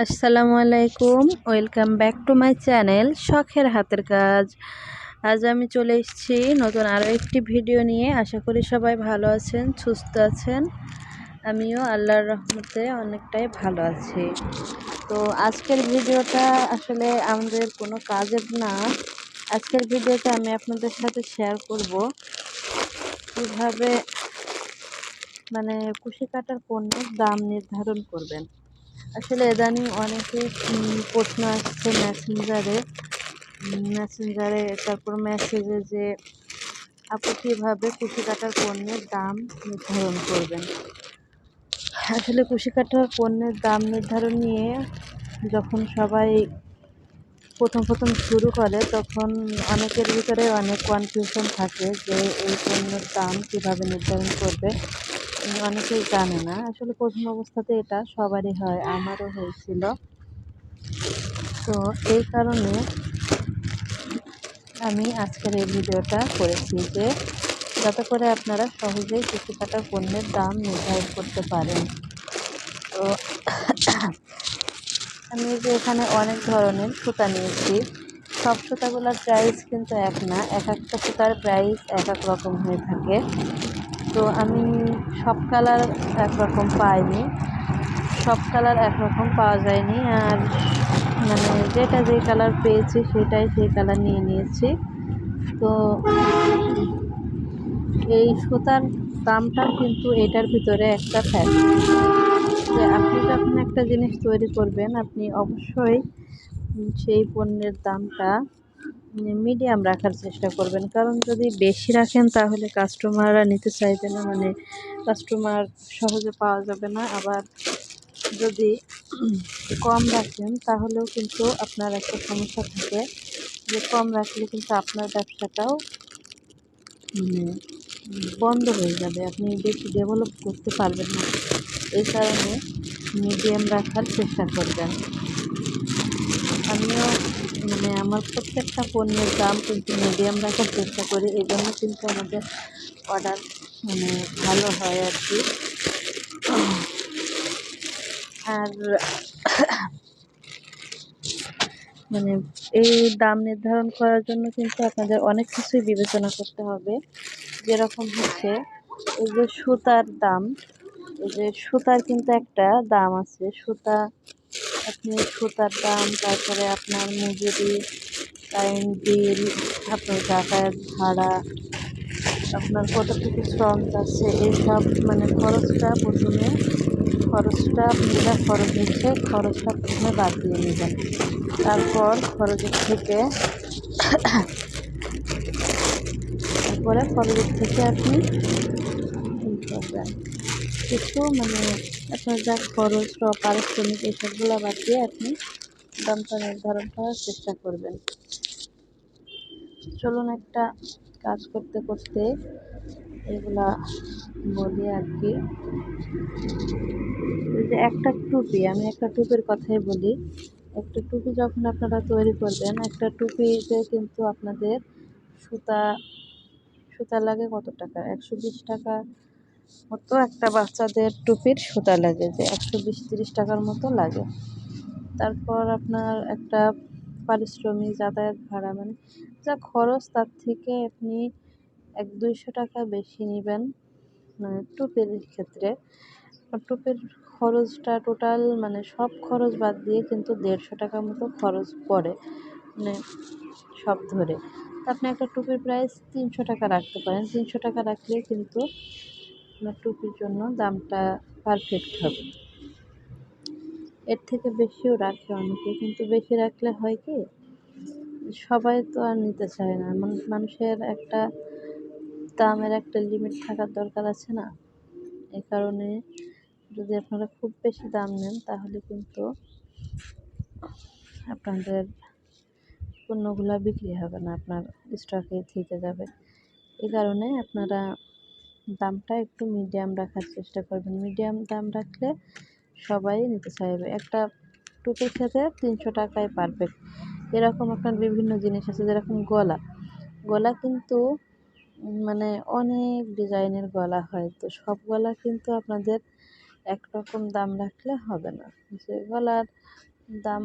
আসসালামু আলাইকুম, welcome back to my channel শখের হাতের কাজ। আজ আমি চলে এসেছি নতুন আরও একটি ভিডিও নিয়ে। আশা করি সবাই ভালো আছেন, সুস্থ আছেন। আমিও আল্লাহর রহমতে অনেকটাই ভালো আছি। তো আজকের ভিডিওটা আসলে আমাদের কোনো কাজের না। আজকের ভিডিওতে আমি আপনাদের সাথে শেয়ার করব কীভাবে কুশি কাটার পণ্যের দাম নির্ধারণ করবেন। আসলে ইদানিং অনেকে প্রশ্ন আসছে মেসেঞ্জারে তারপর মেসেজে যে আপু কীভাবে কুশি কাটার পণ্যের দাম নির্ধারণ করবেন। আসলে কুশি কাটার পণ্যের দাম নির্ধারণ নিয়ে যখন সবাই প্রথম শুরু করে তখন অনেকের ভিতরে অনেক কনফিউশন থাকে যে এই পণ্যের দাম কীভাবে নির্ধারণ করবে। অনেকেই জানে না। আসলে প্রথম অবস্থাতে এটা সবারই হয়, আমারও হয়েছিল। তো এই কারণে আমি আজকের এই ভিডিওটা করেছি যে যাতে করে আপনারা সহজেই কুশি কাটার পণ্যের দাম নির্ধারণ করতে পারেন। তো আমি যে এখানে অনেক ধরনের সুতা নিয়েছি। সব সুতাগুলোর প্রাইস কিন্তু এক না, এক একটা সুতার প্রাইস এক এক রকম হয়ে থাকে। তো আমি সব কালার একরকম পাইনি, সব কালার একরকম পাওয়া যায়নি। আর যেটা যে কালার পেয়েছি সেই কালার নিয়ে নিয়েছি। তো এই সুতার দামটা কিন্তু এটার ভিতরে একটা ফ্যাক্ট যে আপনি যখন একটা জিনিস তৈরি করবেন আপনি অবশ্যই সেই পণ্যের দামটা মিডিয়াম রাখার চেষ্টা করবেন। কারণ যদি বেশি রাখেন তাহলে কাস্টমাররা নিতে চাইবে না, কাস্টমার সহজে পাওয়া যাবে না। আবার যদি কম রাখেন তাহলেও কিন্তু আপনার একটা সমস্যা থাকে যে কম রাখলে কিন্তু আপনার ব্যবসাটাও বন্ধ হয়ে যাবে, আপনি বেশি ডেভেলপ করতে পারবেন না। এই কারণে মিডিয়াম রাখার চেষ্টা করবেন। আমিও আমার প্রত্যেকটা পণ্যের দাম কিন্তু মিডিয়াম রাখার চেষ্টা করি। এই জন্য কিন্তু আমাদের অর্ডার ভালো হয় আর কি। আর এই দাম নির্ধারণ করার জন্য কিন্তু আপনাদের অনেক কিছুই বিবেচনা করতে হবে। যেরকম হচ্ছে এই যে সুতার দাম, এই যে সুতার কিন্তু একটা দাম আছে। সুতার দাম, তারপরে আপনার মজুরি, কারেন্ট বিল, আপনার যাতায়াত ভাড়া, আপনার কতটুকু শ্রম আছে, এইসব খরচটা আপনি যা খরচ হচ্ছে খরচটা প্রথমে বাদ দিয়ে নেবেন। তারপর খরচের থেকে আপনি করবেন কিছু আপনার যা খরচ পারিশ্রমিক এইসবগুলো বাদ দিয়ে আপনি দামটা নির্ধারণ করার চেষ্টা করবেন। চলুন একটা কাজ করতে করতে এগুলা বলি আর কি। যে একটা টুপি, আমি একটা টুপির কথাই বলি। একটা টুপি যখন আপনারা তৈরি করবেন, একটা টুপিতে কিন্তু আপনাদের সুতা লাগে কত টাকা, 120 টাকা মতো একটা বাচ্চাদের টুপির সুতা লাগে, যে 120-30 টাকার মতো লাগে। তারপর আপনার একটা পারিশ্রমিক, যাতায়াত ভাড়া, যা খরচ তার থেকে আপনি 100-200 টাকা বেশি নেবেন টুপির ক্ষেত্রে। টুপির খরচটা টোটাল সব খরচ বাদ দিয়ে কিন্তু 150 টাকার মতো খরচ পড়ে, সব ধরে। আপনি একটা টুপির প্রাইস 300 টাকা রাখতে পারেন। 300 টাকা রাখলে কিন্তু আপনার টুপির জন্য দামটা পারফেক্ট হবে। এর থেকে বেশিও রাখে অনেকে, কিন্তু বেশি রাখলে হয় কি, সবাই তো আর নিতে চায় না। মানুষের একটা দামের একটা লিমিট থাকার দরকার আছে না? এই কারণে যদি আপনারা খুব বেশি দাম নেন তাহলে কিন্তু আপনাদের পণ্যগুলো বিক্রি হবে না, আপনার স্টকে থেকে যাবে। এই কারণে আপনারা দামটা একটু মিডিয়াম রাখার চেষ্টা করবেন। মিডিয়াম দাম রাখলে সবাই নিতে চাইবে। একটা টুপির ক্ষেত্রে 300 টাকায় পারফেক্ট। এরকম আপনার বিভিন্ন জিনিস আছে, যেরকম গলা কিন্তু অনেক ডিজাইনের গলা হয়। তো সব গলা কিন্তু আপনাদের একরকম দাম রাখলে হবে না। যে গলার দাম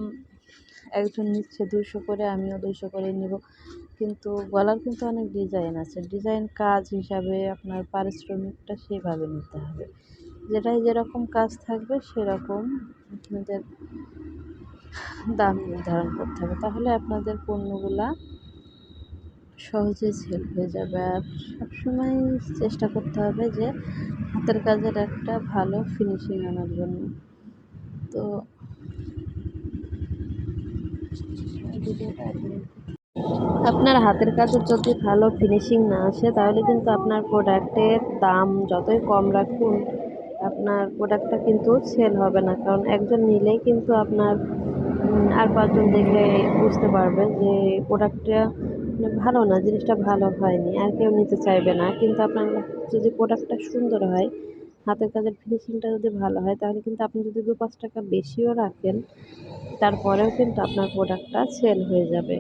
একজন নিচ্ছে 200 করে, আমিও 200 করে নেব, কিন্তু গলার কিন্তু অনেক ডিজাইন আছে। ডিজাইন কাজ হিসাবে আপনার পারিশ্রমিকটা সেভাবে নিতে হবে। যেটাই যেরকম কাজ থাকবে সেরকম আপনাদের দাম নির্ধারণ করতে হবে, তাহলে আপনাদের পণ্যগুলা সহজেই সেল হয়ে যাবে। আর সবসময় চেষ্টা করতে হবে যে হাতের কাজের একটা ভালো ফিনিশিং আনার জন্য। তো আপনার হাতের কাজের যদি ভালো ফিনিশিং না আসে, তাহলে কিন্তু আপনার প্রোডাক্টের দাম যতই কম রাখুন, আপনার প্রোডাক্টটা কিন্তু সেল হবে না। কারণ একজন নিলেই কিন্তু আপনার আর 5 জন দেখলে বুঝতে পারবে যে প্রোডাক্টটা ভালো না, জিনিসটা ভালো হয়নি, আর কেউ নিতে চাইবে না। কিন্তু আপনার যদি প্রোডাক্টটা সুন্দর হয়, হাতের কাজের ফিনিশিংটা যদি ভালো হয়, তাহলে কিন্তু আপনি যদি 2-5 টাকা বেশিও রাখেন, তারপরেও কিন্তু আপনার প্রোডাক্টটা সেল হয়ে যাবে,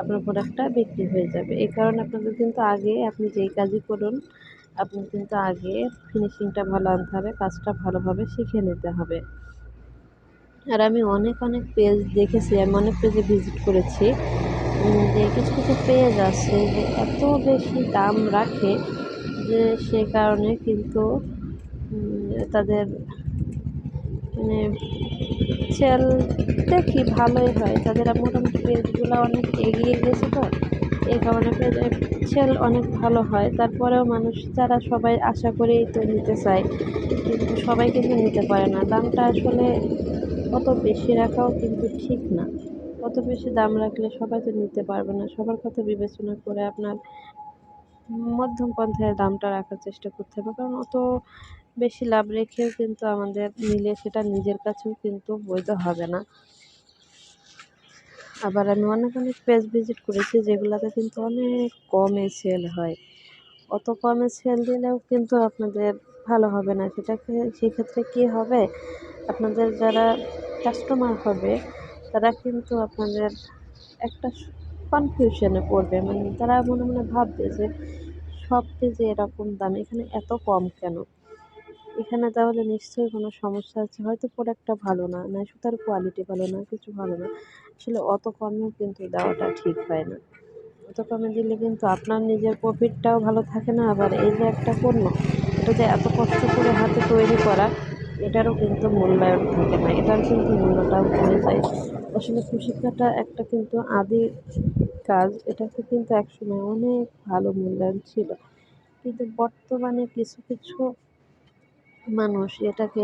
আপনার প্রোডাক্টটা বিক্রি হয়ে যাবে। এই কারণে আপনাদের কিন্তু আগে আপনি যেই কাজই করুন, আপনি কিন্তু আগে ফিনিশিংটা ভালো আনতে হবে, কাজটা ভালোভাবে শিখে নিতে হবে। আর আমি অনেক পেজ দেখেছি, আমি অনেক পেজে ভিজিট করেছি, যে কিছু পেজ আছে যে এত বেশি দাম রাখে যে সে কারণে কিন্তু তাদের মানে সেল দেখি ভালোই হয়, তাদের মোটামুটি পেজগুলো অনেক এগিয়ে গেছে, তো এই কারণে পেজের সেল অনেক ভালো হয়। তারপরেও মানুষ যারা সবাই আশা করেই তো নিতে চায়, কিন্তু সবাই কিন্তু নিতে পারে না। দামটা আসলে অত বেশি রাখাও কিন্তু ঠিক না। অত বেশি দাম রাখলে সবাই তো নিতে পারবে না। সবার কথা বিবেচনা করে আপনার মধ্যম পন্থায় দামটা রাখার চেষ্টা করতে হবে। কারণ অত বেশি লাভ রেখেও কিন্তু আমাদের নিলে সেটা নিজের কাছেও কিন্তু বৈধ হবে না। আবার আমি অনেক পেজ ভিজিট করেছি যেগুলাতে কিন্তু অনেক কমে সেল হয়। অত কমে সেল দিলেও কিন্তু আপনাদের ভালো হবে না। সেক্ষেত্রে কী হবে, আপনাদের যারা কাস্টমার হবে তারা কিন্তু আপনাদের একটা কনফিউশনে পড়বে। মানে তারা মনে ভাববে যে সব পেজে এরকম দাম, এখানে এত কম কেন? এখানে তাহলে নিশ্চয়ই কোনো সমস্যা আছে। হয়তো প্রোডাক্টটা ভালো না, নয় সুতার কোয়ালিটি ভালো না, কিছু ভালো না। আসলে অত কমেও কিন্তু দেওয়াটা ঠিক হয় না। অত কমে দিলে কিন্তু আপনার নিজের প্রফিটটাও ভালো থাকে না। আবার এই যে একটা পণ্য, এটা যে এত কষ্ট করে হাতে তৈরি করা, এটারও কিন্তু মূল্যায়ন থাকে না। এটার কিন্তু মূল্যটাও কমে যায়। আসলে কুশি কাটা একটা কিন্তু আদি কাজ, এটাকে কিন্তু একসময় অনেক ভালো মূল্যায়ন ছিল। কিন্তু বর্তমানে কিছু মানুষ এটাকে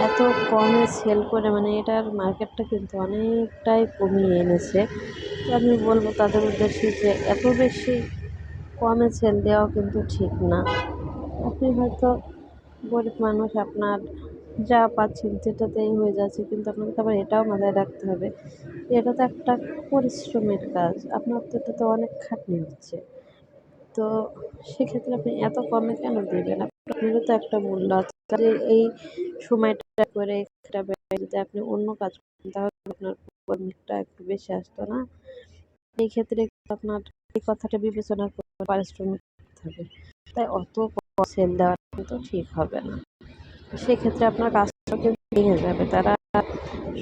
এত কমে সেল করে, মানে এটার মার্কেটটা কিন্তু অনেকটাই কমিয়ে এনেছে। তো আমি বলব তাদের উদ্দেশ্যে যে এত বেশি কমে সেল দেওয়াও কিন্তু ঠিক না। আপনি হয়তো গরিব মানুষ, আপনার যা পাচ্ছেন সেটাতেই হয়ে যাচ্ছে, কিন্তু আপনাকে তো আবার এটাও মাথায় রাখতে হবে যে এটা তো একটা পরিশ্রমের কাজ, আপনার তো এটাতে অনেক খাটনি হচ্ছে। তো সেক্ষেত্রে আপনি এত কমে কেন দেবেন? আপনারও তো একটা মূল্য আছে। যে এই সময়টা করে একটা ব্যয় যদি আপনি অন্য কাজ করতেন, তাহলে আপনার প্রফিটটা একটু বেশি আসতো না? এই ক্ষেত্রে আপনার এই কথাটা বিবেচনা করে পারিশ্রমিক দিতে হবে। তাই অত সেল দেওয়াটা কিন্তু ঠিক হবে না। সেক্ষেত্রে আপনার কাজটা কিন্তু ভেঙে যাবে। তারা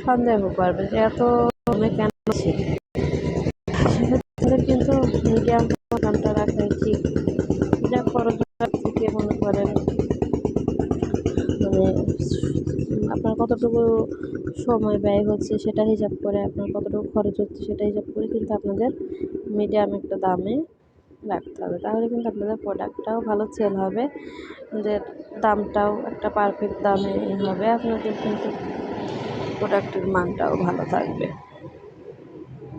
সন্দেহ করবে যে এত কমে কেন দিচ্ছে? সেক্ষেত্রে কিন্তু মিডিয়াম দামটা রাখাই ঠিক। যা খরচ থেকে মনে করেন, মানে আপনার কতটুকু সময় ব্যয় হচ্ছে সেটা হিসাব করে, আপনার কতটুকু খরচ হচ্ছে সেটা হিসাব করে কিন্তু আপনাদের মিডিয়াম একটা দামে রাখতে হবে। তাহলে কিন্তু আপনাদের প্রোডাক্টটাও ভালো সেল হবে, আপনাদের দামটাও একটা পারফেক্ট দামে হবে, আপনাদের কিন্তু প্রোডাক্টের মানটাও ভালো থাকবে।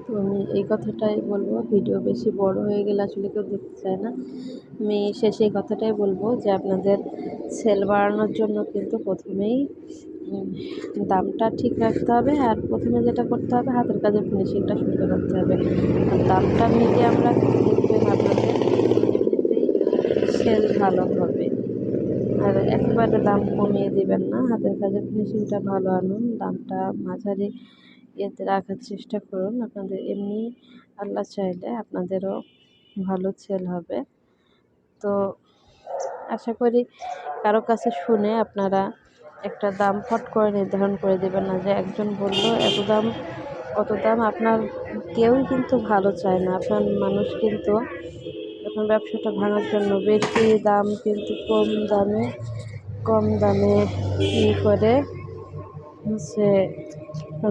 তো আমি এই কথাটাই বলবো। ভিডিও বেশি বড় হয়ে গেলে আসলে কেউ দেখতে চায় না। আমি শেষে এই কথাটাই বলবো যে আপনাদের সেল বাড়ানোর জন্য কিন্তু প্রথমেই দামটা ঠিক রাখতে হবে। আর প্রথমে যেটা করতে হবে, হাতের কাজের ফিনিশিংটা সুন্দর রাখতে হবে। আর দামটা মিডিয়াম রাখলে দেখবেন আপনাদের এমনিতেই সেল ভালো হবে। আর একেবারে দাম কমিয়ে দিবেন না, হাতের কাজের ফিনিশিংটা ভালো আনুন, দামটা মাঝারি ইয়েতে রাখার চেষ্টা করুন। আপনাদের এমনি আল্লাহ চাইলে আপনাদেরও ভালো সেল হবে। তো আশা করি কারো কাছে শুনে আপনারা একটা দাম ফট করে নির্ধারণ করে দেবেন না, যে একজন বলল এত দাম, অত দাম। আপনার কেউই কিন্তু ভালো চায় না। আপনার মানুষ কিন্তু আপনার ব্যবসাটা ভাঙার জন্য বেশি দাম কিন্তু কম দামে করে হচ্ছে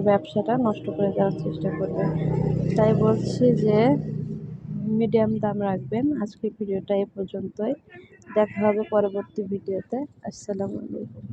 ব্যবসাটা নষ্ট করে দেওয়ার চেষ্টা করবে। তাই বলছি যে মিডিয়াম দাম রাখবেন। আজকের ভিডিওটা এ পর্যন্তই। দেখা হবে পরবর্তী ভিডিওতে। আসসালামু আলাইকুম।